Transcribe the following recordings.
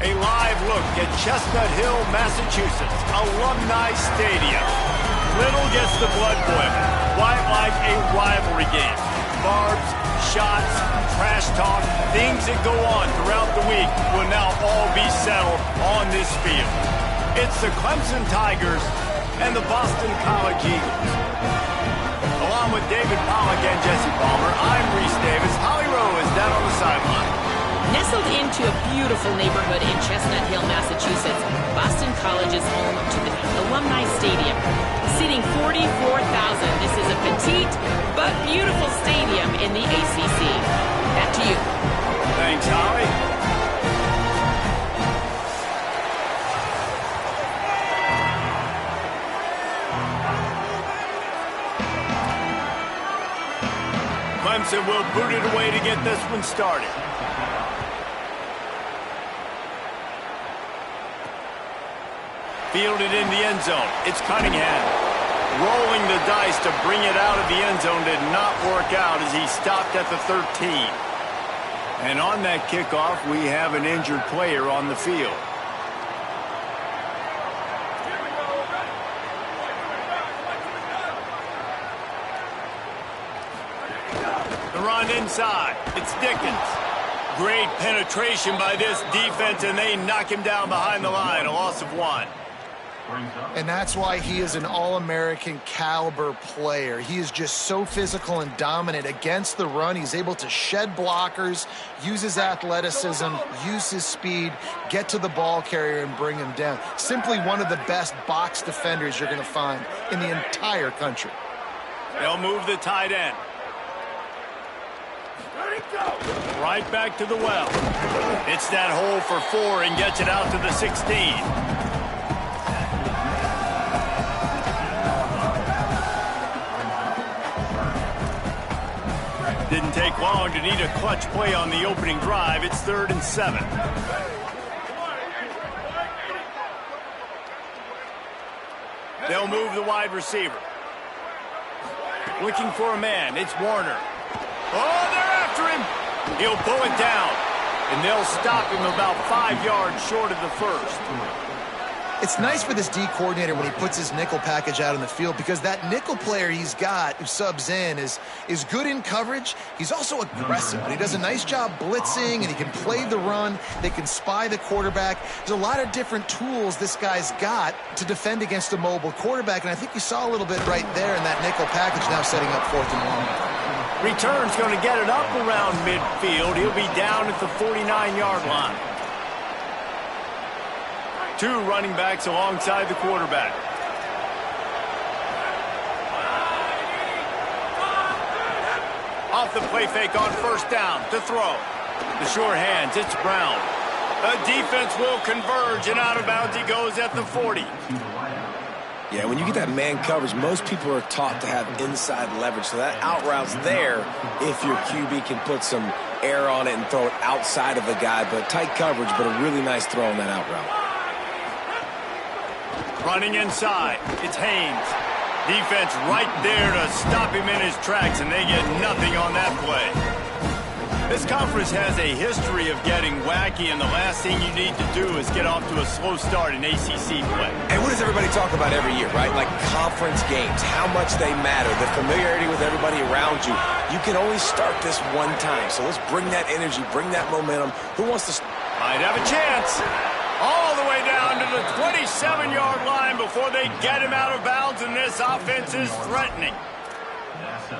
A live look at Chestnut Hill, Massachusetts, Alumni Stadium. Little gets the blood boiling. Quite like a rivalry game. Barbs, shots, trash talk, things that go on throughout the week will now all be settled on this field. It's the Clemson Tigers and the Boston College Eagles. Along with David Pollack and Jesse Palmer, I'm Reese Davis. Holly Rowe is down on the sideline. Nestled into a beautiful neighborhood in Chestnut Hill, Massachusetts, Boston College is home to the Alumni Stadium. Seating 44,000, this is a petite but beautiful stadium in the ACC. Back to you. Thanks, Holly. Clemson will boot it away to get this one started. Fielded in the end zone. It's Cunningham. Rolling the dice to bring it out of the end zone did not work out as he stopped at the 13. And on that kickoff, we have an injured player on the field. The run inside. It's Dickens. Great penetration by this defense, and they knock him down behind the line. A loss of 1. And that's why he is an All-American caliber player. He is just so physical and dominant against the run. He's able to shed blockers, use his athleticism, use his speed, get to the ball carrier and bring him down. Simply one of the best box defenders you're going to find in the entire country. They'll move the tight end. Right back to the well. It's that hole for 4 and gets it out to the 16. Didn't take long to need a clutch play on the opening drive. It's 3rd and 7. They'll move the wide receiver. Looking for a man. It's Warner. Oh, they're after him. He'll pull it down, and they'll stop him about 5 yards short of the first. It's nice for this D coordinator when he puts his nickel package out on the field, because that nickel player he's got who subs in is good in coverage. He's also aggressive, and he does a nice job blitzing, and he can play the run. They can spy the quarterback. There's a lot of different tools this guy's got to defend against a mobile quarterback, and I think you saw a little bit right there in that nickel package now setting up 4th and long. Return's going to get it up around midfield. He'll be down at the 49-yard line. 2 running backs alongside the quarterback. Off the play fake on 1st down to throw. The sure hands, it's Brown. The defense will converge, and out of bounds he goes at the 40. Yeah, when you get that man coverage, most people are taught to have inside leverage. So that out route's there if your QB can put some air on it and throw it outside of the guy. But tight coverage, but a really nice throw on that out route. Running inside, it's Haynes. Defense right there to stop him in his tracks, and they get nothing on that play. This conference has a history of getting wacky, and the last thing you need to do is get off to a slow start in ACC play. And what does everybody talk about every year, right? Like conference games, how much they matter, the familiarity with everybody around you. You can only start this one time, so let's bring that energy, bring that momentum. Who wants to... Might have a chance. All the way down to the 27-yard line before they get him out of bounds, and this offense is threatening.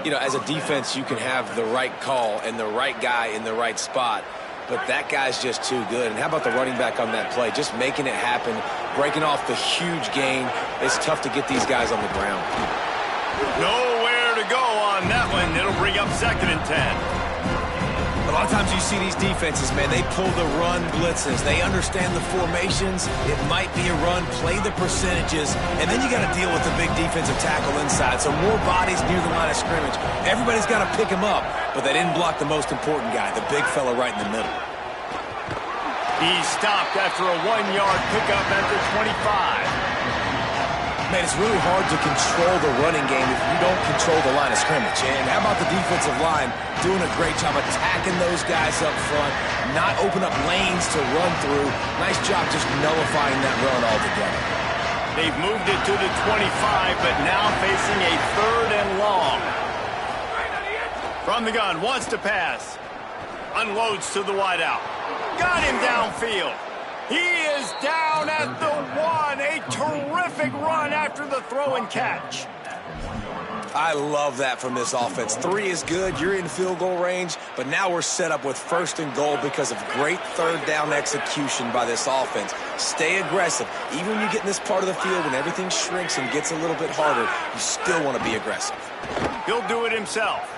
You know, as a defense, you can have the right call and the right guy in the right spot, but that guy's just too good. And how about the running back on that play? Just making it happen, breaking off the huge gain. It's tough to get these guys on the ground. Nowhere to go on that one. It'll bring up 2nd and 10. A lot of times you see these defenses, man, they pull the run blitzes. They understand the formations. It might be a run, play the percentages, and then you got to deal with the big defensive tackle inside. So more bodies near the line of scrimmage. Everybody's got to pick him up, but they didn't block the most important guy, the big fella right in the middle. He's stopped after a 1-yard pickup at the 25. Man, it's really hard to control the running game if you don't control the line of scrimmage. And how about the defensive line doing a great job attacking those guys up front, not open up lanes to run through. Nice job just nullifying that run altogether. They've moved it to the 25, but now facing a 3rd and long. From the gun, wants to pass. Unloads to the wideout. Got him downfield. He is down at the 1. A terrific run after the throw and catch. I love that from this offense. 3 is good. You're in field goal range, but now we're set up with 1st and goal because of great 3rd down execution by this offense. Stay aggressive. Even when you get in this part of the field, when everything shrinks and gets a little bit harder, you still want to be aggressive. He'll do it himself.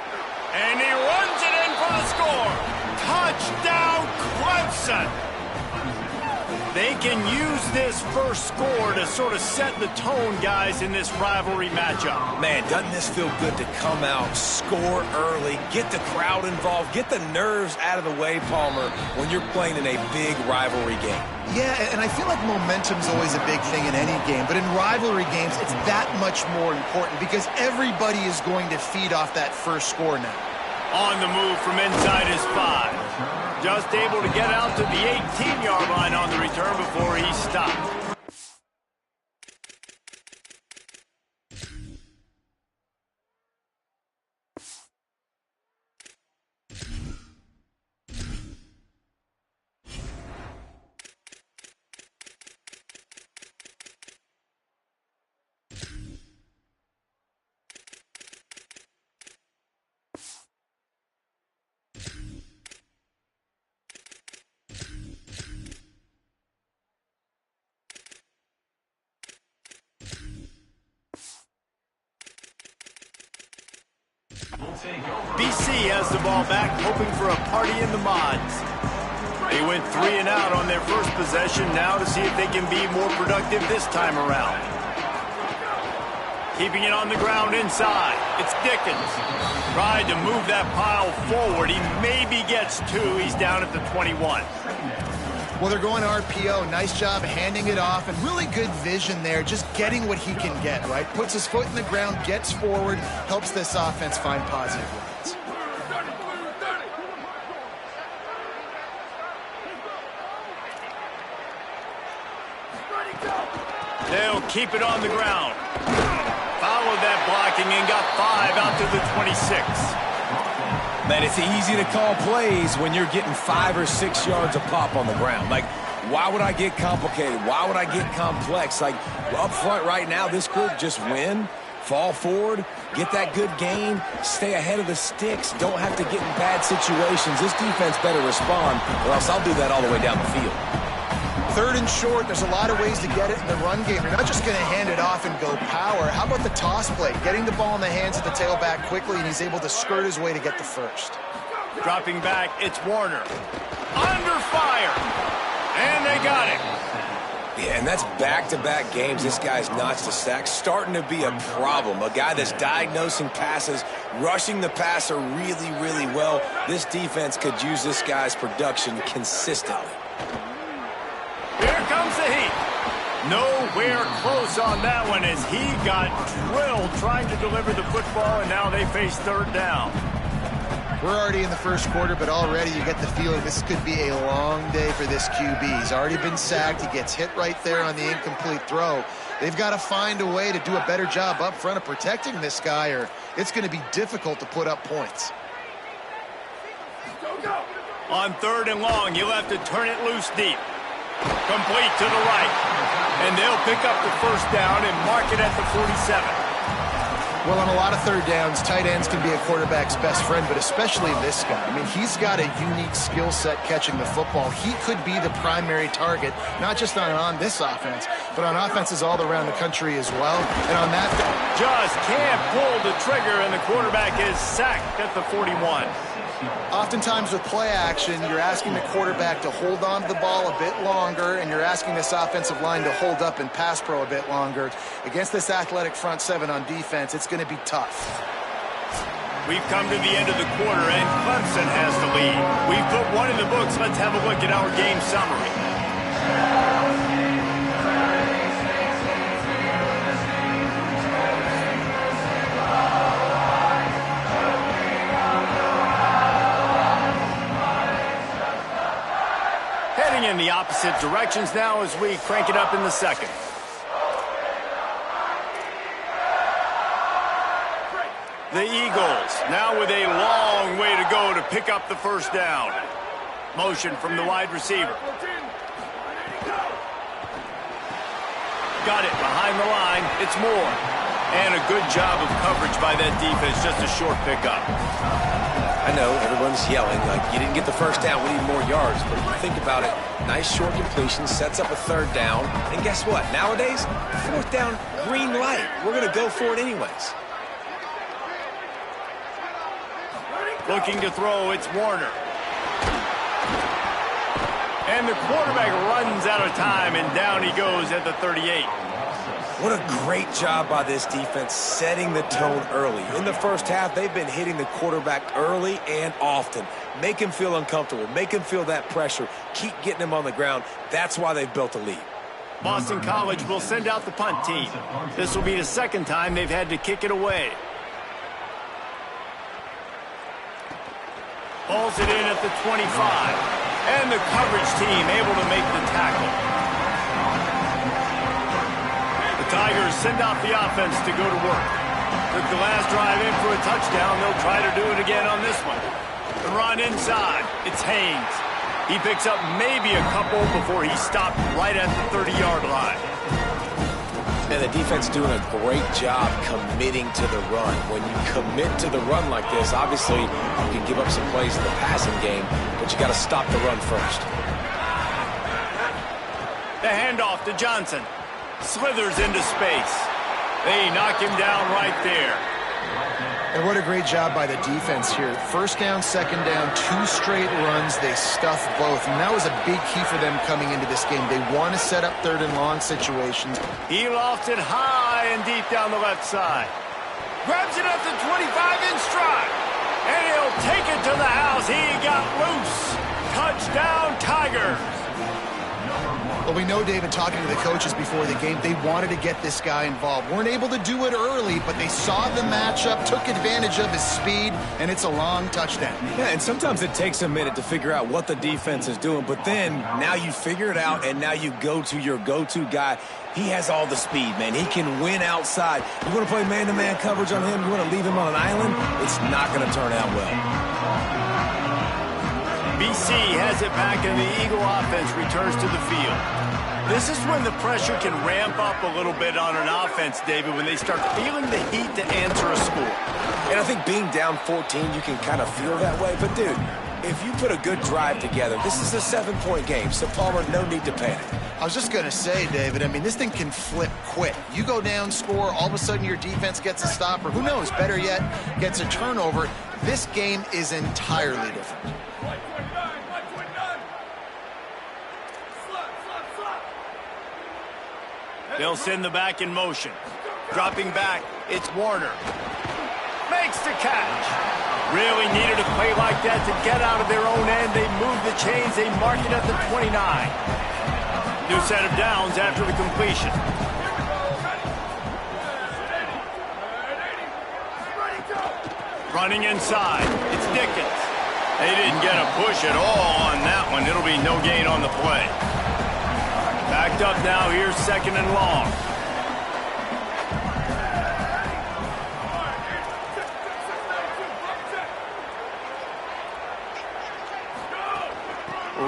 And he runs it in for the score. Touchdown, Clemson. They can use this first score to sort of set the tone, guys, in this rivalry matchup. Man, doesn't this feel good to come out, score early, get the crowd involved, get the nerves out of the way, Palmer, when you're playing in a big rivalry game? Yeah, and I feel like momentum's always a big thing in any game, but in rivalry games, it's that much more important because everybody is going to feed off that first score now. On the move from inside his 5. Just able to get out to the 18-yard line on the return before he stopped. BC has the ball back, hoping for a party in the mods. They went 3 and out on their first possession, now to see if they can be more productive this time around. Keeping it on the ground inside. It's Dickens. Tried to move that pile forward. He maybe gets 2. He's down at the 21. Well, they're going RPO. Nice job handing it off, and really good vision there, just getting what he can get, right? Puts his foot in the ground, gets forward, helps this offense find positive runs. They'll keep it on the ground. Followed that blocking and got 5 out to the 26. Man, it's easy to call plays when you're getting 5 or 6 yards a pop on the ground. Like, why would I get complicated? Why would I get complex? Like, up front right now, this group just win, fall forward, get that good gain, stay ahead of the sticks, don't have to get in bad situations. This defense better respond, or else I'll do that all the way down the field. 3rd and short, there's a lot of ways to get it in the run game. You're not just going to hand it off and go power. How about the toss play? Getting the ball in the hands of the tailback quickly, and he's able to skirt his way to get the first. Dropping back, it's Warner. Under fire. And they got him. Yeah, and that's back-to-back games. This guy's notched a sack, starting to be a problem. A guy that's diagnosing passes, rushing the passer really, really well. This defense could use this guy's production consistently. Here comes the heat. Nowhere close on that one as he got drilled trying to deliver the football, and now they face 3rd down. We're already in the first quarter, but already you get the feeling this could be a long day for this QB. He's already been sacked. He gets hit right there on the incomplete throw. They've got to find a way to do a better job up front of protecting this guy, or it's going to be difficult to put up points. On 3rd and long, you'll have to turn it loose deep. Complete to the right. And they'll pick up the first down and mark it at the 47. Well, on a lot of 3rd downs, tight ends can be a quarterback's best friend, but especially this guy. I mean, he's got a unique skill set catching the football. He could be the primary target, not just on this offense, but on offenses all around the country as well. And on that, just can't pull the trigger, and the quarterback is sacked at the 41. Oftentimes with play action, you're asking the quarterback to hold on to the ball a bit longer, and you're asking this offensive line to hold up and pass pro a bit longer. Against this athletic front 7 on defense, it's going to be tough. We've come to the end of the quarter, and Clemson has the lead. We've put one in the books. Let's have a look at our game summary. in the opposite directions now as we crank it up in the second. The Eagles now with a long way to go to pick up the first down. Motion from the wide receiver. Got it behind the line. It's Moore. And a good job of coverage by that defense. Just a short pickup. I know everyone's yelling like you didn't get the first down, we need more yards. But if you think about it, nice short completion, sets up a third down. And guess what? Nowadays, fourth down, green light. We're going to go for it anyways. Looking to throw, it's Warner. And the quarterback runs out of time, and down he goes at the 38. What a great job by this defense setting the tone early. In the first half, they've been hitting the quarterback early and often. Make him feel uncomfortable. Make him feel that pressure. Keep getting him on the ground. That's why they've built a lead. Boston College will send out the punt team. This will be the second time they've had to kick it away. Pulls it in at the 25. And the coverage team able to make the tackle. The Tigers send out the offense to go to work. Took the last drive in for a touchdown. They'll try to do it again on this one. The run inside. It's Haynes. He picks up maybe a couple before he stopped right at the 30-yard line. And the defense doing a great job committing to the run. When you commit to the run like this, obviously you can give up some plays in the passing game, but you got to stop the run first. The handoff to Johnson. Slithers into space. They knock him down right there. And what a great job by the defense here. First down, second down, 2 straight runs. They stuffed both. And that was a big key for them coming into this game. They want to set up third and long situations. He lofts it high and deep down the left side. Grabs it at the 25 in stride. And he'll take it to the house. He got loose. Touchdown, Tigers. Well, we know, David, talking to the coaches before the game, they wanted to get this guy involved. Weren't able to do it early, but they saw the matchup, took advantage of his speed, and it's a long touchdown. Yeah, and sometimes it takes a minute to figure out what the defense is doing, but then now you figure it out, and now you go to your go-to guy. He has all the speed, man. He can win outside. You want to play man-to-man coverage on him? You want to leave him on an island? It's not going to turn out well. BC has it back, and the Eagle offense returns to the field. This is when the pressure can ramp up a little bit on an offense, David, when they start feeling the heat to answer a score. And I think being down 14, you can kind of feel that way. But, dude, if you put a good drive together, this is a 7-point game, so Palmer, no need to panic. I was just going to say, David, I mean, this thing can flip quick. You go down, score, all of a sudden your defense gets a stop, or who knows, better yet, gets a turnover. This game is entirely different. They'll send the back in motion. Dropping back, it's Warner. Makes the catch. Really needed a play like that to get out of their own end. They move the chains. They mark it at the 29. New set of downs after the completion. Running inside. It's Dickens. They didn't get a push at all on that one. It'll be no gain on the play. Backed up now, here's second and long.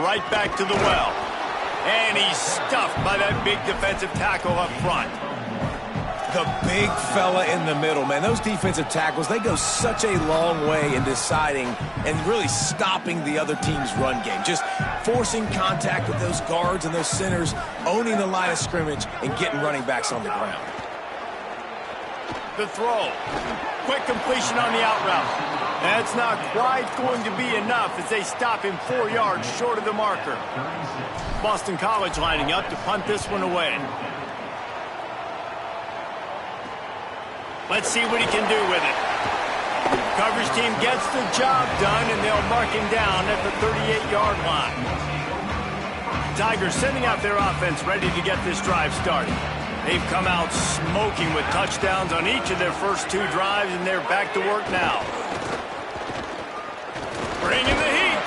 Right back to the well. And he's stuffed by that big defensive tackle up front. The big fella in the middle, man. Those defensive tackles, they go such a long way in deciding and really stopping the other team's run game. Just forcing contact with those guards and those centers, owning the line of scrimmage, and getting running backs on the ground. The throw. Quick completion on the out route. That's not quite going to be enough as they stop him 4 yards short of the marker. Boston College lining up to punt this one away. Let's see what he can do with it. Coverage team gets the job done, and they'll mark him down at the 38-yard line. Tigers sending out their offense ready to get this drive started. They've come out smoking with touchdowns on each of their first 2 drives, and they're back to work now. Bringing the heat.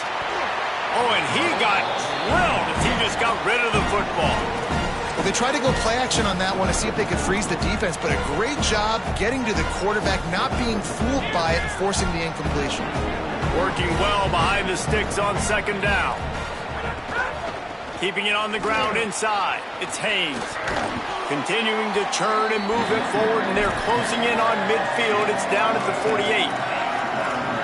Oh, and he got drilled as he just got rid of the football. Well, they tried to go play action on that one to see if they could freeze the defense, but a great job getting to the quarterback, not being fooled by it, and forcing the incompletion. Working well behind the sticks on second down. Keeping it on the ground inside. It's Haynes. Continuing to churn and move it forward, and they're closing in on midfield. It's down at the 48.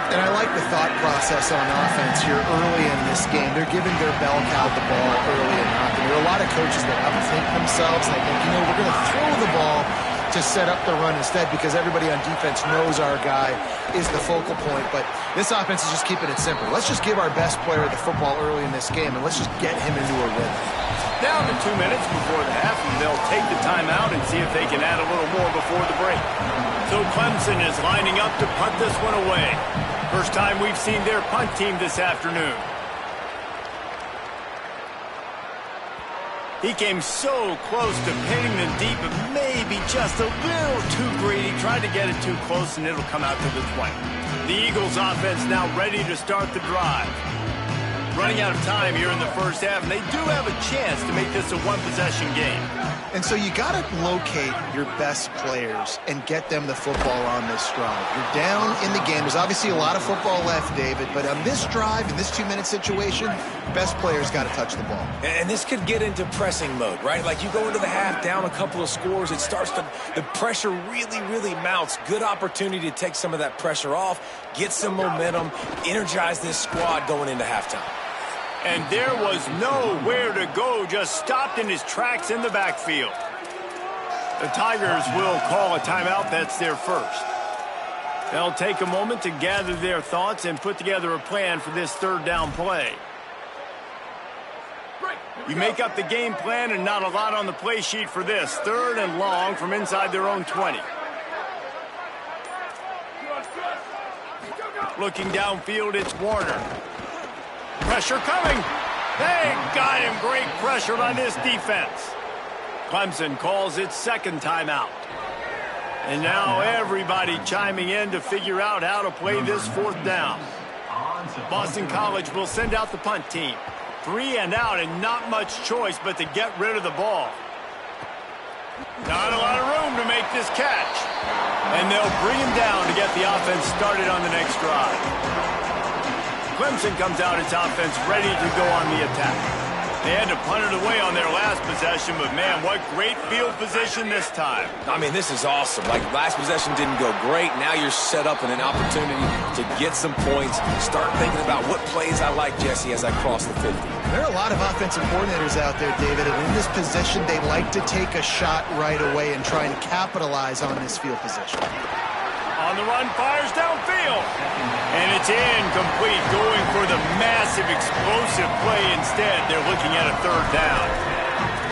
And I like the thought process on offense here early in this game. They're giving their bell cow the ball early and often. There are a lot of coaches that outthink themselves. They think, we're going to throw the ball to set up the run instead because everybody on defense knows our guy is the focal point. But this offense is just keeping it simple. Let's just give our best player the football early in this game, and let's just get him into a rhythm. Down to 2 minutes before the half, and they'll take the timeout and see if they can add a little more before the break. So Clemson is lining up to punt this one away. First time we've seen their punt team this afternoon. He came so close to pinning them deep, but maybe just a little too greedy. Tried to get it too close, and it'll come out to the 20. The Eagles offense now ready to start the drive. Running out of time here in the first half, and they do have a chance to make this a one-possession game. And so you got to locate your best players and get them the football on this drive. You're down in the game. There's obviously a lot of football left, David, but on this drive, in this 2-minute situation, best players got to touch the ball. And this could get into pressing mode, right? Like you go into the half down a couple of scores, it starts to, the pressure really mounts. Good opportunity to take some of that pressure off, get some momentum, energize this squad going into halftime. And there was nowhere to go, just stopped in his tracks in the backfield. The Tigers will call a timeout. That's their first. They'll take a moment to gather their thoughts and put together a plan for this third down play. You make up the game plan and not a lot on the play sheet for this. Third and long from inside their own 20. Looking downfield, it's Warner. Pressure coming. They got him. Great pressure on this defense. Clemson calls its second timeout. And now everybody chiming in to figure out how to play this fourth down. Boston College will send out the punt team. 3 and out and not much choice but to get rid of the ball. Not a lot of room to make this catch. And they'll bring him down to get the offense started on the next drive. Clemson comes out its offense ready to go on the attack. They had to punt it away on their last possession, but man, what great field position this time. I mean, this is awesome. Like, last possession didn't go great. Now you're set up in an opportunity to get some points. Start thinking about what plays I like, Jesse, as I cross the 50. There are a lot of offensive coordinators out there, David, and in this position, they like to take a shot right away and try and capitalize on this field position. On the run, fires downfield. And it's incomplete, going for the massive explosive play instead. They're looking at a third down.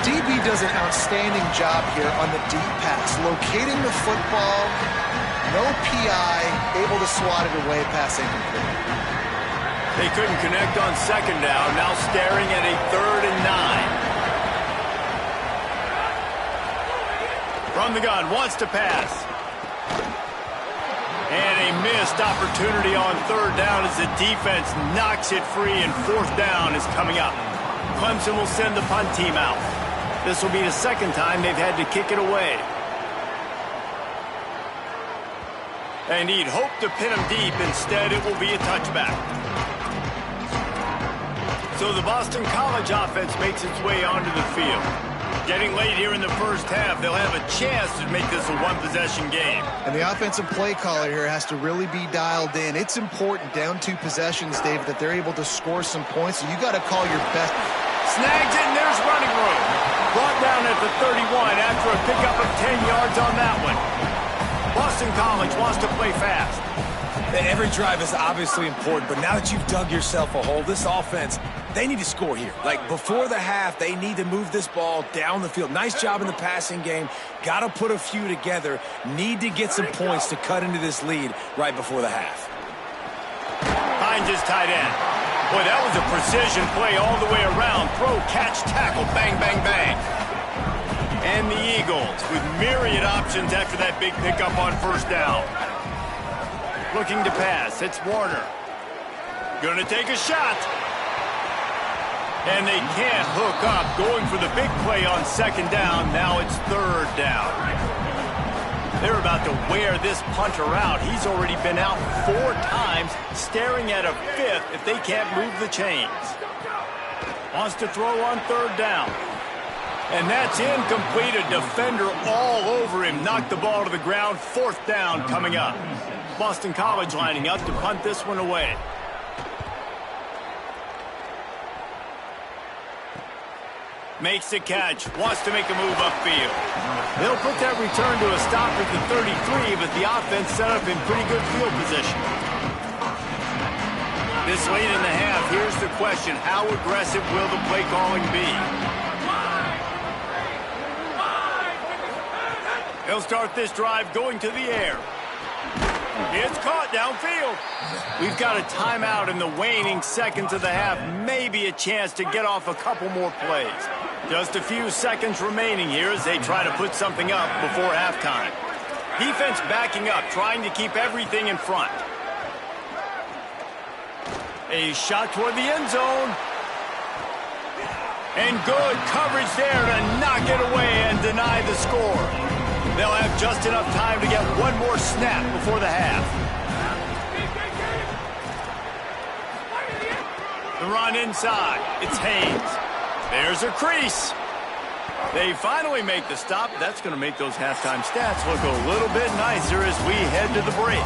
DB does an outstanding job here on the deep pass, locating the football, no PI, able to swat it away, pass incomplete. They couldn't connect on second down, now staring at a 3rd and 9. From the gun, wants to pass. And a missed opportunity on third down as the defense knocks it free, and fourth down is coming up. Clemson will send the punt team out. This will be the second time they've had to kick it away. And he'd hoped to pin him deep. Instead, it will be a touchback. So the Boston College offense makes its way onto the field. Getting late here in the first half, they'll have a chance to make this a one-possession game. And the offensive play caller here has to really be dialed in. It's important, down 2 possessions, David, that they're able to score some points. So you got to call your best. Snags it, and there's running room. Brought down at the 31 after a pickup of 10 yards on that one. Boston College wants to play fast. Every drive is obviously important, but now that you've dug yourself a hole, this offense, they need to score here. Like, before the half, they need to move this ball down the field. Nice job in the passing game. Got to put a few together. Need to get some points to cut into this lead right before the half. Finds his tight end. Boy, that was a precision play all the way around. Throw, catch, tackle, bang, bang, bang. And the Eagles with myriad options after that big pickup on first down. Looking to pass. It's Warner. Going to take a shot. And they can't hook up. Going for the big play on second down. Now it's third down. They're about to wear this punter out. He's already been out 4 times, staring at a 5th if they can't move the chains. Wants to throw on third down. And that's incomplete. A defender all over him. Knocked the ball to the ground. 4th down coming up. Boston College lining up to punt this one away. Makes the catch. Wants to make a move upfield. They'll put that return to a stop at the 33, but the offense set up in pretty good field position. This late in the half, here's the question. How aggressive will the play calling be? They'll start this drive going to the air. It's caught downfield. We've got a timeout in the waning seconds of the half. Maybe a chance to get off a couple more plays. Just a few seconds remaining here as they try to put something up before halftime. Defense backing up, trying to keep everything in front. A shot toward the end zone. And good coverage there to knock it away and deny the score. They'll have just enough time to get one more snap before the half. The run inside. It's Haynes. There's a crease. They finally make the stop. That's going to make those halftime stats look a little bit nicer as we head to the break.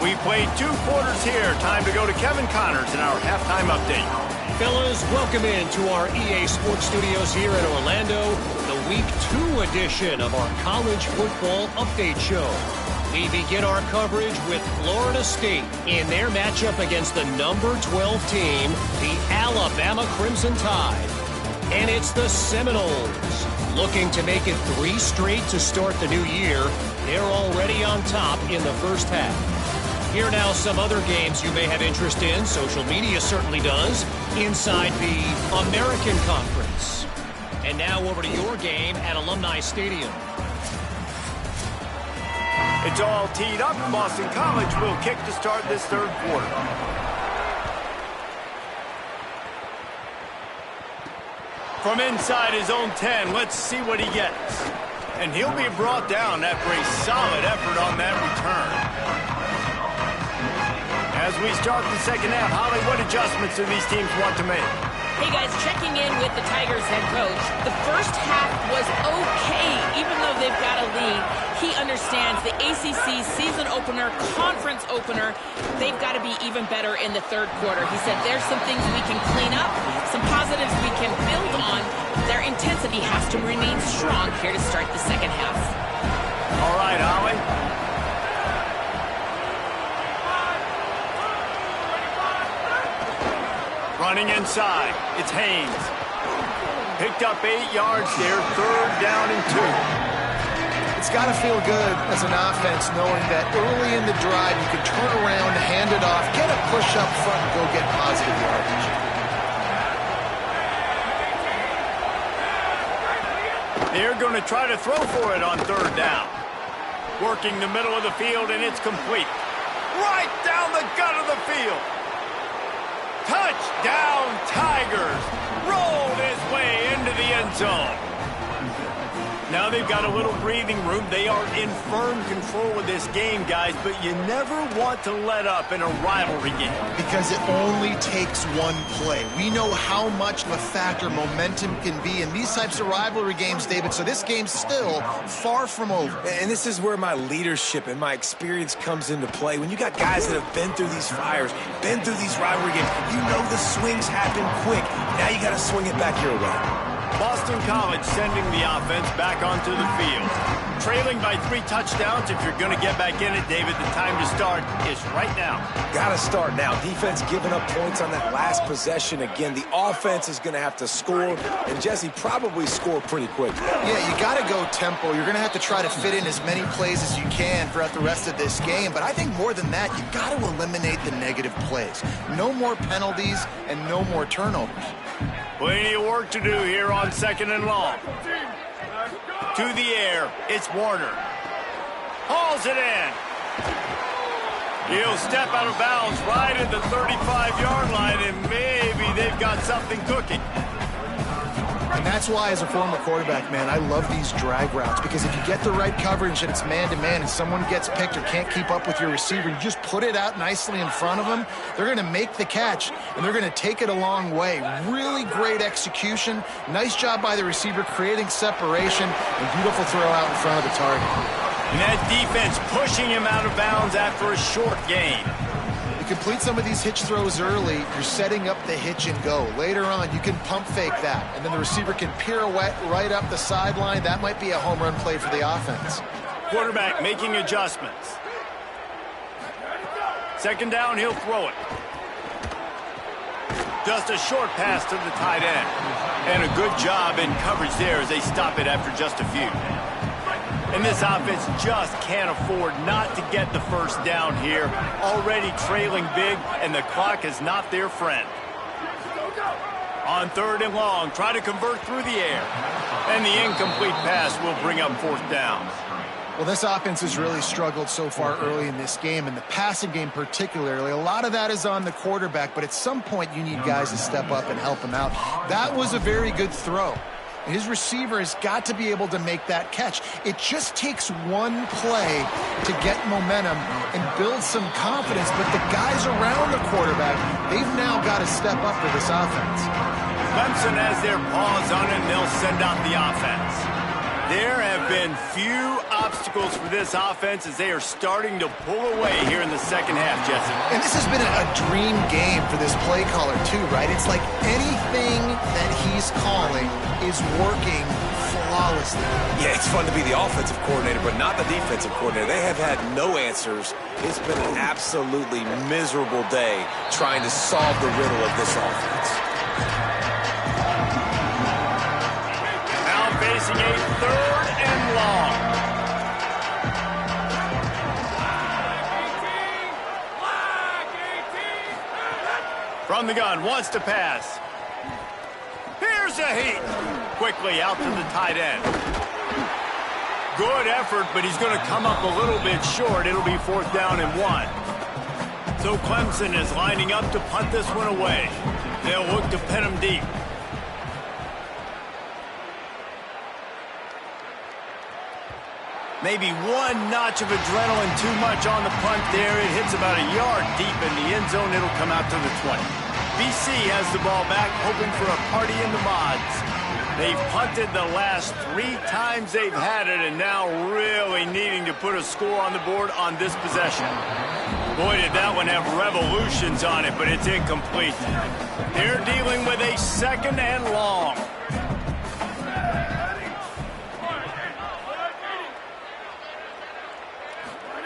We played 2 quarters here. Time to go to Kevin Connors in our halftime update. Fellas, welcome into our EA Sports Studios here in Orlando, the Week 2 edition of our College Football Update Show. We begin our coverage with Florida State in their matchup against the number 12 team, the Alabama Crimson Tide. And it's the Seminoles. Looking to make it 3 straight to start the new year, they're already on top in the first half. Here now some other games you may have interest in. Social media certainly does. Inside the American Conference. And now over to your game at Alumni Stadium. It's all teed up. Boston College will kick to start this third quarter. From inside his own 10, let's see what he gets. And he'll be brought down after a solid effort on that return. As we start the second half, Holly, what adjustments do these teams want to make? Hey, guys, checking in with the Tigers head coach. The first half was okay, even though they've got a lead. He understands the ACC season opener, conference opener, they've got to be even better in the third quarter. He said there's some things we can clean up, some positives we can build on. Their intensity has to remain strong here to start the second half. All right, Holly. Running inside, it's Haynes. Picked up 8 yards there, third down and 2. It's got to feel good as an offense knowing that early in the drive you can turn around, hand it off, get a push up front, and go get positive yardage. They're going to try to throw for it on third down. Working the middle of the field, and it's complete. Right down the gut of the field. Touchdown, Tigers. Rolled his way into the end zone. Now they've got a little breathing room. They are in firm control of this game, guys, but you never want to let up in a rivalry game. Because it only takes one play. We know how much of a factor momentum can be in these types of rivalry games, David, so this game's still far from over. And this is where my leadership and my experience comes into play. When you got guys that have been through these fires, been through these rivalry games, you know the swings happen quick. Now you got to swing it back your way. Boston College sending the offense back onto the field. Trailing by 3 touchdowns. If you're going to get back in it, David, the time to start is right now. Got to start now. Defense giving up points on that last possession. Again, the offense is going to have to score, and Jesse probably score pretty quick. Yeah, you got to go tempo. You're going to have to try to fit in as many plays as you can throughout the rest of this game. But I think more than that, you got to eliminate the negative plays. No more penalties and no more turnovers. Plenty of work to do here on second and long. To the air, it's Warner. Hauls it in. He'll step out of bounds right at the 35-yard line, and maybe they've got something cooking. And that's why, as a former quarterback, man, I love these drag routes, because if you get the right coverage and it's man-to-man and someone gets picked or can't keep up with your receiver, you just put it out nicely in front of them, they're going to make the catch, and they're going to take it a long way. Really great execution. Nice job by the receiver creating separation, and beautiful throw out in front of the target. And that defense pushing him out of bounds after a short gain. Complete some of these hitch throws early, you're setting up the hitch and go. Later on, you can pump fake that, and then the receiver can pirouette right up the sideline. That might be a home run play for the offense. Quarterback making adjustments. Second down, he'll throw it. Just a short pass to the tight end. And a good job in coverage there as they stop it after just a few. And this offense just can't afford not to get the first down here. Already trailing big, and the clock is not their friend. On third and long, try to convert through the air. And the incomplete pass will bring up fourth down. Well, this offense has really struggled so far early in this game, and the passing game particularly. A lot of that is on the quarterback, but at some point you need guys to step up and help him out. That was a very good throw. His receiver has got to be able to make that catch. It just takes one play to get momentum and build some confidence, but the guys around the quarterback, they've now got to step up for this offense. Clemson has their paws on it, and they'll send out the offense. There have been few obstacles for this offense as they are starting to pull away here in the second half, Jesse. And this has been a dream game for this play caller too, right? It's like anything that he's calling is working flawlessly. Yeah, it's fun to be the offensive coordinator, but not the defensive coordinator. They have had no answers. It's been an absolutely miserable day trying to solve the riddle of this offense. Facing a third and long. From the gun, wants to pass. Here's a heat. Quickly out to the tight end. Good effort, but he's going to come up a little bit short. It'll be fourth down and 1. So Clemson is lining up to punt this one away. They'll look to pin him deep. Maybe one notch of adrenaline too much on the punt there. It hits about a yard deep in the end zone. It'll come out to the 20. BC has the ball back, hoping for a party in the mods. They've punted the last 3 times they've had it, and now really needing to put a score on the board on this possession. Boy, did that one have revolutions on it, but it's incomplete. They're dealing with a second and long.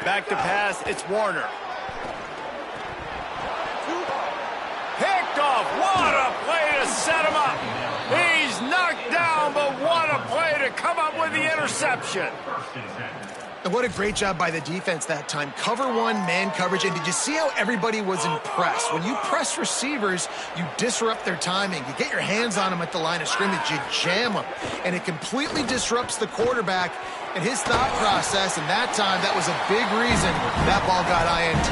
Back to pass, it's Warner. Picked off, what a play to set him up. He's knocked down, but what a play to come up with the interception. And what a great job by the defense that time. Cover one, man coverage, and did you see how everybody was impressed? When you press receivers, you disrupt their timing. You get your hands on them at the line of scrimmage, you jam them, and it completely disrupts the quarterback and his thought process, and that time, that was a big reason that ball got INT.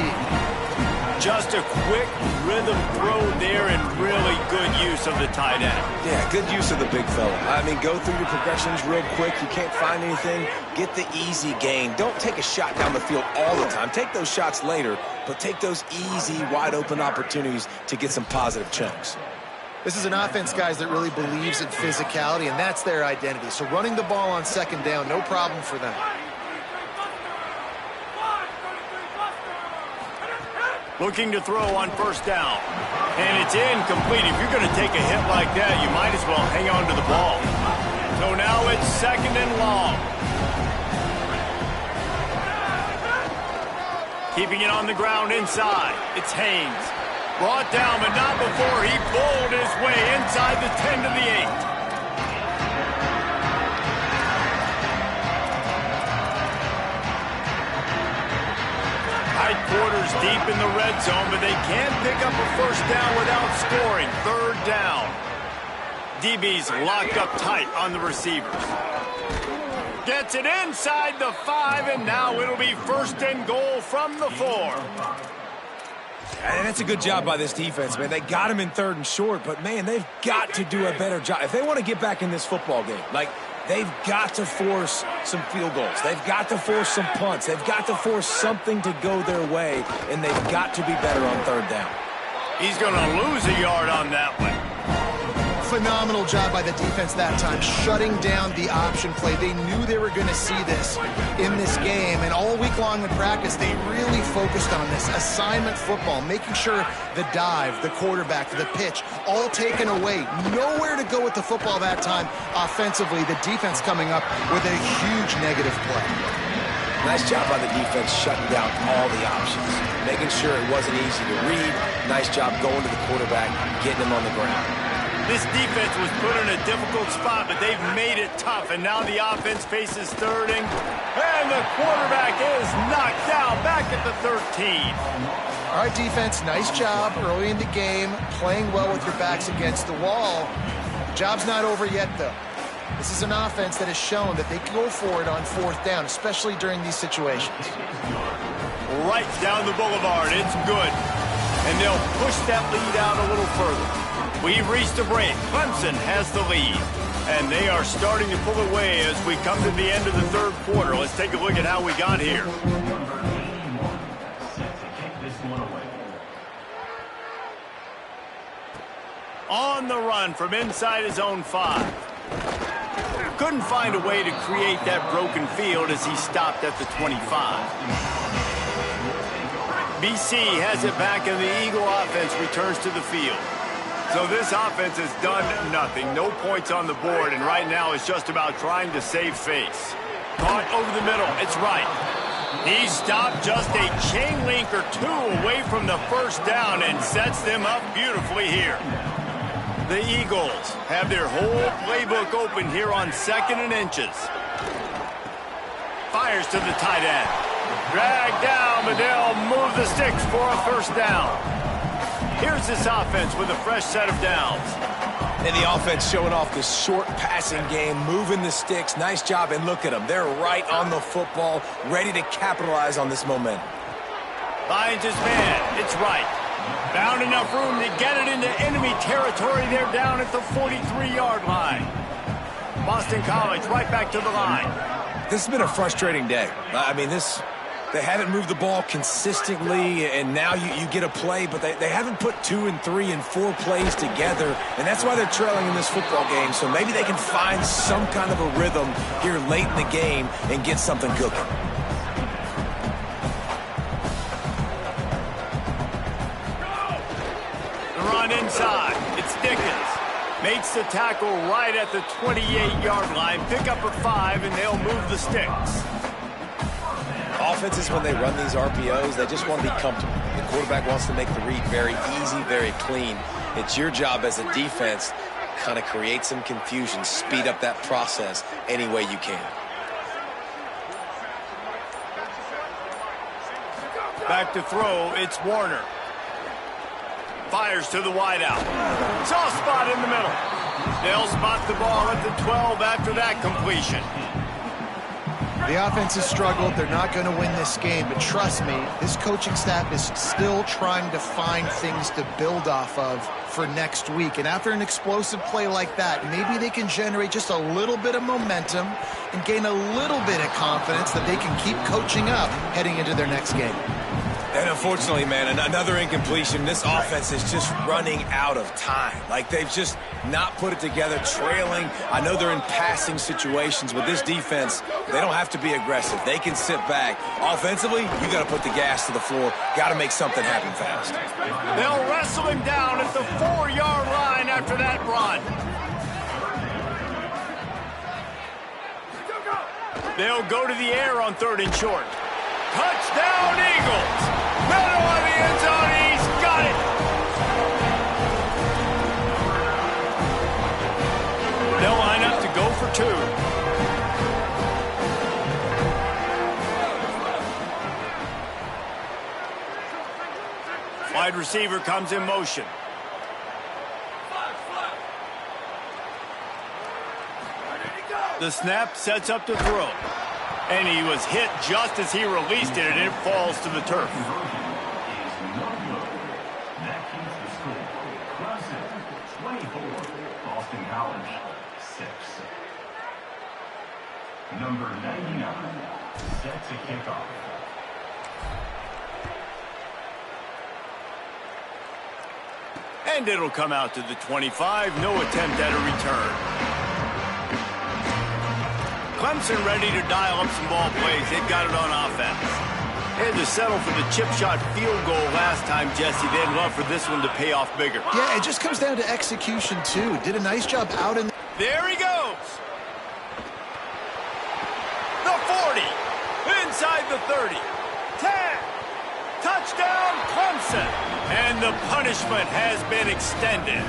Just a quick rhythm throw there and really good use of the tight end. Yeah, good use of the big fella. I mean, go through your progressions real quick. You can't find anything. Get the easy gain. Don't take a shot down the field all the time. Take those shots later, but take those easy, wide-open opportunities to get some positive chunks. This is an offense, guys, that really believes in physicality, and that's their identity. So running the ball on second down, no problem for them. Looking to throw on first down. And it's incomplete. If you're going to take a hit like that, you might as well hang on to the ball. So now it's second and long. Keeping it on the ground inside. It's Haynes. Brought down, but not before he pulled his way inside the 10 to the 8. Tight quarters deep in the red zone, but they can't pick up a first down without scoring. Third down. DB's locked up tight on the receivers. Gets it inside the 5, and now it'll be first and goal from the 4. And that's a good job by this defense, man. They got him in 3rd and short, but, man, they've got to do a better job. If they want to get back in this football game, like, they've got to force some field goals. They've got to force some punts. They've got to force something to go their way, and they've got to be better on 3rd down. He's going to lose a yard on that one. Phenomenal job by the defense that time, shutting down the option play. They knew they were going to see this in this game, and all week long in practice, they really focused on this assignment football, making sure the dive, the quarterback, the pitch, all taken away. Nowhere to go with the football that time offensively. The defense coming up with a huge negative play. Nice job by the defense shutting down all the options, making sure it wasn't easy to read. Nice job going to the quarterback, getting him on the ground. This defense was put in a difficult spot, but they've made it tough, and now the offense faces 3rd and the quarterback is knocked down back at the 13. All right, defense, nice job early in the game, playing well with your backs against the wall. The job's not over yet, though. This is an offense that has shown that they can go for it on 4th down, especially during these situations. Right down the boulevard, it's good. And they'll push that lead out a little further. We've reached a break. Clemson has the lead. And they are starting to pull away as we come to the end of the 3rd quarter. Let's take a look at how we got here. On the run from inside his own 5. Couldn't find a way to create that broken field as he stopped at the 25. BC has it back, and the Eagle offense returns to the field. So this offense has done nothing. No points on the board, and right now it's just about trying to save face. Caught over the middle. It's right. He stopped just a chain link or 2 away from the 1st down and sets them up beautifully here. The Eagles have their whole playbook open here on 2nd and inches. Fires to the tight end. Dragged down, but they'll move the sticks for a 1st down. Here's this offense with a fresh set of downs. And the offense showing off this short passing game, moving the sticks. Nice job, and look at them. They're right on the football, ready to capitalize on this momentum. Finds his man. It's right. Found enough room to get it into enemy territory. They're down at the 43-yard line. Boston College right back to the line. This has been a frustrating day. I mean, they haven't moved the ball consistently, and now you get a play, but they haven't put 2 and 3 and 4 plays together, and that's why they're trailing in this football game. So maybe they can find some kind of a rhythm here late in the game and get something cooking. The run inside. It's Dickens. Makes the tackle right at the 28-yard line. Pick up a 5, and they'll move the sticks. Offenses, when they run these RPOs, they just want to be comfortable. The quarterback wants to make the read very easy, very clean. It's your job as a defense to kind of create some confusion, speed up that process any way you can. Back to throw, it's Warner. Fires to the wideout. Soft spot in the middle. They'll spot the ball at the 12 after that completion. The offense has struggled. They're not going to win this game, but trust me, this coaching staff is still trying to find things to build off of for next week. And after an explosive play like that, maybe they can generate just a little bit of momentum and gain a little bit of confidence that they can keep coaching up heading into their next game. And unfortunately, man, another incompletion. This offense is just running out of time. Like, they've just not put it together, trailing. I know they're in passing situations. With this defense, they don't have to be aggressive. They can sit back. Offensively, you got to put the gas to the floor. Got to make something happen fast. They'll wrestle him down at the 4-yard line after that run. They'll go to the air on 3rd and short. Touchdown, Eagles! Middle of the end zone, he's got it! They'll line up to go for 2. Wide receiver comes in motion. The snap sets up to throw. And he was hit just as he released it, and it falls to the turf. Number 99, set to kick off. And it'll come out to the 25. No attempt at a return. Clemson ready to dial up some ball plays. They've got it on offense. They had to settle for the chip shot field goal last time, Jesse. They'd love for this one to pay off bigger. Yeah, it just comes down to execution, too. Did a nice job out in... There he goes. The 40. Inside the 30. 10. Touchdown, Clemson. And the punishment has been extended.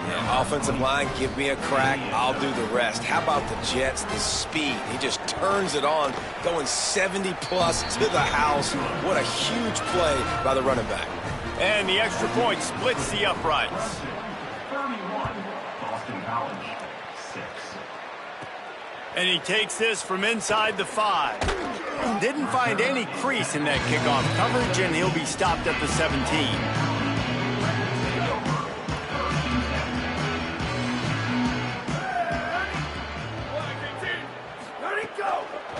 Yeah, offensive line, give me a crack, I'll do the rest. How about the Jets, the speed? He just turns it on, going 70-plus to the house. What a huge play by the running back. And the extra point splits the uprights. 31, Boston College, 6. And he takes this from inside the 5. Didn't find any crease in that kickoff coverage, and he'll be stopped at the 17.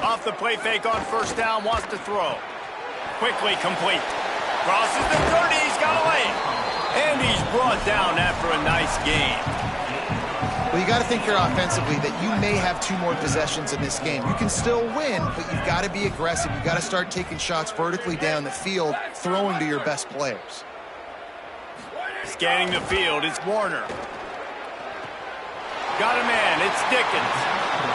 Off the play fake on first down, wants to throw. Quickly complete. Crosses the 30, he's got a lane. And he's brought down after a nice game. Well, you got to think here offensively that you may have 2 more possessions in this game. You can still win, but you've got to be aggressive. You've got to start taking shots vertically down the field, throwing to your best players. Scanning the field, it's Warner. Got a man, it's Dickens.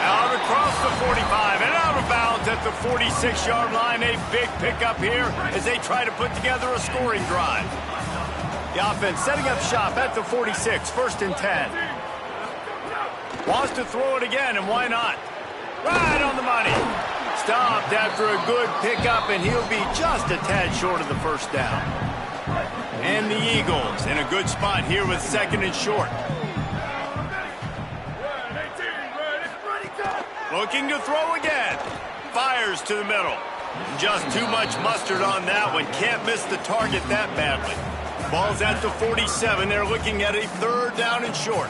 Out across the 45 and out of bounds at the 46-yard line. A big pickup here as they try to put together a scoring drive. The offense setting up shop at the 46, 1st and 10. Wants to throw it again, and why not? Right on the money. Stopped after a good pickup, and he'll be just a tad short of the first down. And the Eagles in a good spot here with 2nd and short. Looking to throw again. Fires to the middle. Just too much mustard on that one. Can't miss the target that badly. Ball's at the 47. They're looking at a 3rd down and short.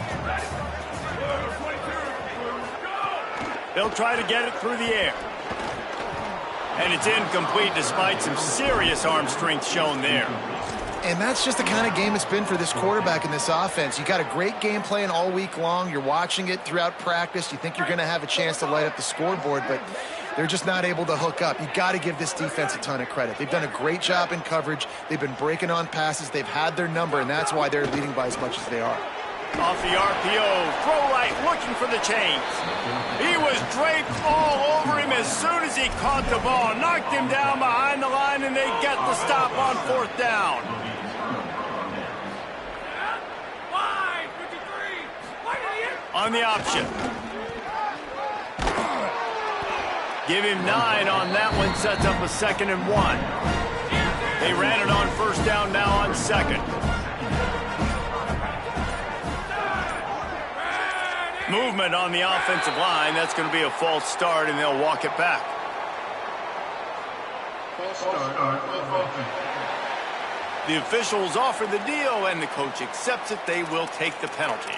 They'll try to get it through the air. And it's incomplete despite some serious arm strength shown there. And that's just the kind of game it's been for this quarterback in this offense. You got a great game plan all week long. You're watching it throughout practice. You think you're going to have a chance to light up the scoreboard, but they're just not able to hook up. You got to give this defense a ton of credit. They've done a great job in coverage. They've been breaking on passes. They've had their number, and that's why they're leading by as much as they are. Off the RPO, throw right, looking for the chains. He was draped all over him as soon as he caught the ball. Knocked him down behind the line, and they get the stop on 4th down. On the option. Give him 9 on that one, sets up a 2nd and 1. They ran it on 1st down, now on 2nd. Movement on the offensive line. That's going to be a false start, and they'll walk it back. The officials offer the deal, and the coach accepts it. They will take the penalty.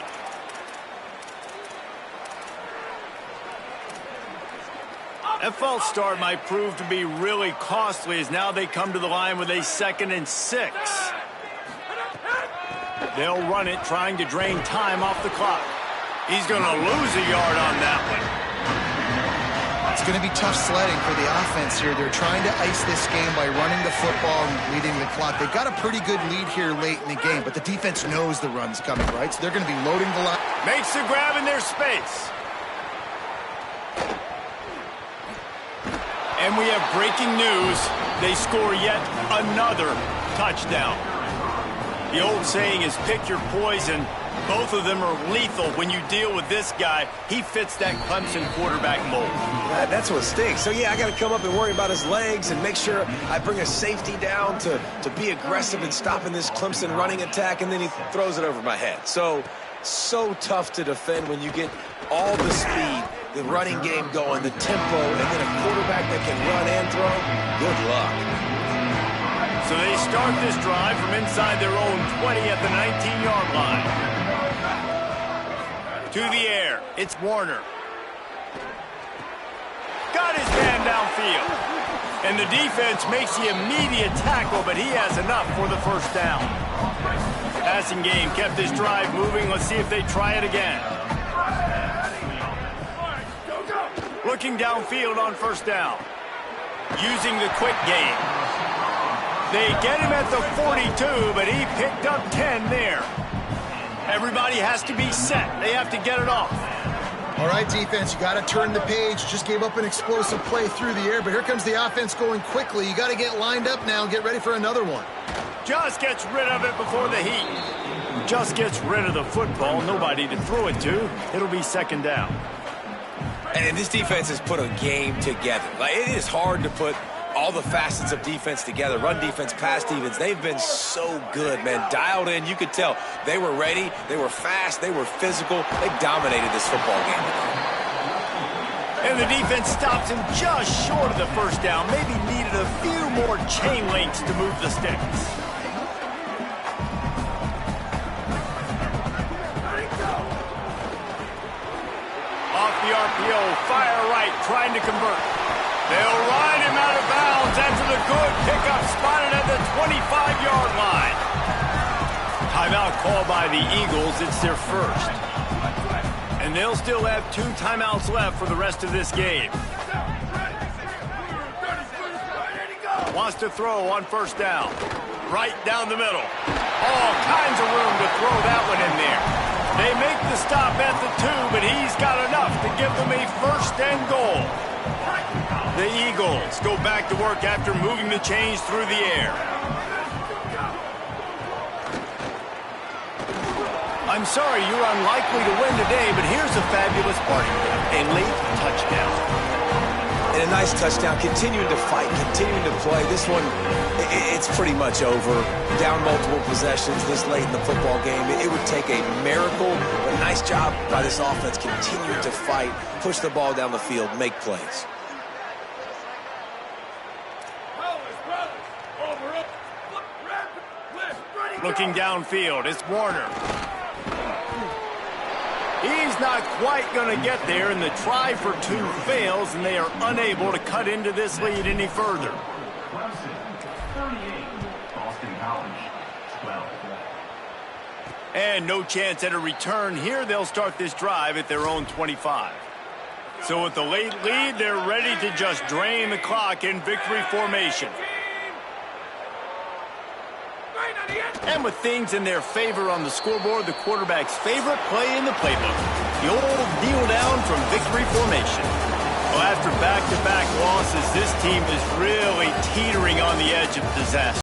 That false start might prove to be really costly as now they come to the line with a 2nd and 6. They'll run it, trying to drain time off the clock. He's going to lose a yard on that one. It's going to be tough sledding for the offense here. They're trying to ice this game by running the football and leading the clock. They've got a pretty good lead here late in the game, but the defense knows the run's coming, right? So they're going to be loading the line. Makes the grab in their space. And we have breaking news. They score yet another touchdown. The old saying is pick your poison. Both of them are lethal when you deal with this guy. He fits that Clemson quarterback mold. That's what stinks. So, yeah, I got to come up and worry about his legs and make sure I bring a safety down to be aggressive in stopping this Clemson running attack, and then he throws it over my head. So tough to defend when you get all the speed, the running game going, the tempo, and then a quarterback that can run and throw. Good luck. So they start this drive from inside their own 20 at the 19-yard line. To the air, it's Warner. Got his man downfield. And the defense makes the immediate tackle, but he has enough for the first down. Passing game kept this drive moving. Let's see if they try it again. Looking downfield on first down. Using the quick game. They get him at the 42, but he picked up 10 there. Everybody has to be set. They have to get it off. All right, defense, you got to turn the page. Just gave up an explosive play through the air, but here comes the offense going quickly. You got to get lined up now and get ready for another one. Just gets rid of it before the heat. Just gets rid of the football. Nobody to throw it to. It'll be second down. And this defense has put a game together. Like, it is hard to put all the facets of defense together. Run defense, pass defense. They've been so good, man. Dialed in. You could tell they were ready. They were fast. They were physical. They dominated this football game. And the defense stops him just short of the first down. Maybe needed a few more chain links to move the sticks. Off the RPO, fire right, trying to convert. They'll ride him out of bounds after the good pickup spotted at the 25-yard line. Timeout called by the Eagles. It's their first. And they'll still have 2 timeouts left for the rest of this game. Wants to throw on first down. Right down the middle. All kinds of room to throw that one in there. They make the stop at the 2, but he's got enough to give them a first and goal. The Eagles go back to work after moving the chains through the air. I'm sorry you're unlikely to win today, but here's a fabulous part. A late touchdown. And a nice touchdown. Continuing to fight, continuing to play. This one, it's pretty much over. Down multiple possessions this late in the football game. It would take a miracle, but nice job by this offense continuing to fight, push the ball down the field, make plays. Looking downfield, it's Warner. He's not quite going to get there, and the try for 2 fails, and they are unable to cut into this lead any further. Clemson, 38. Boston College, 12. And no chance at a return here. They'll start this drive at their own 25. So with the late lead, they're ready to just drain the clock in victory formation. And with things in their favor on the scoreboard, the quarterback's favorite play in the playbook. The old kneel down from victory formation. Well, after back-to-back losses, this team is really teetering on the edge of disaster.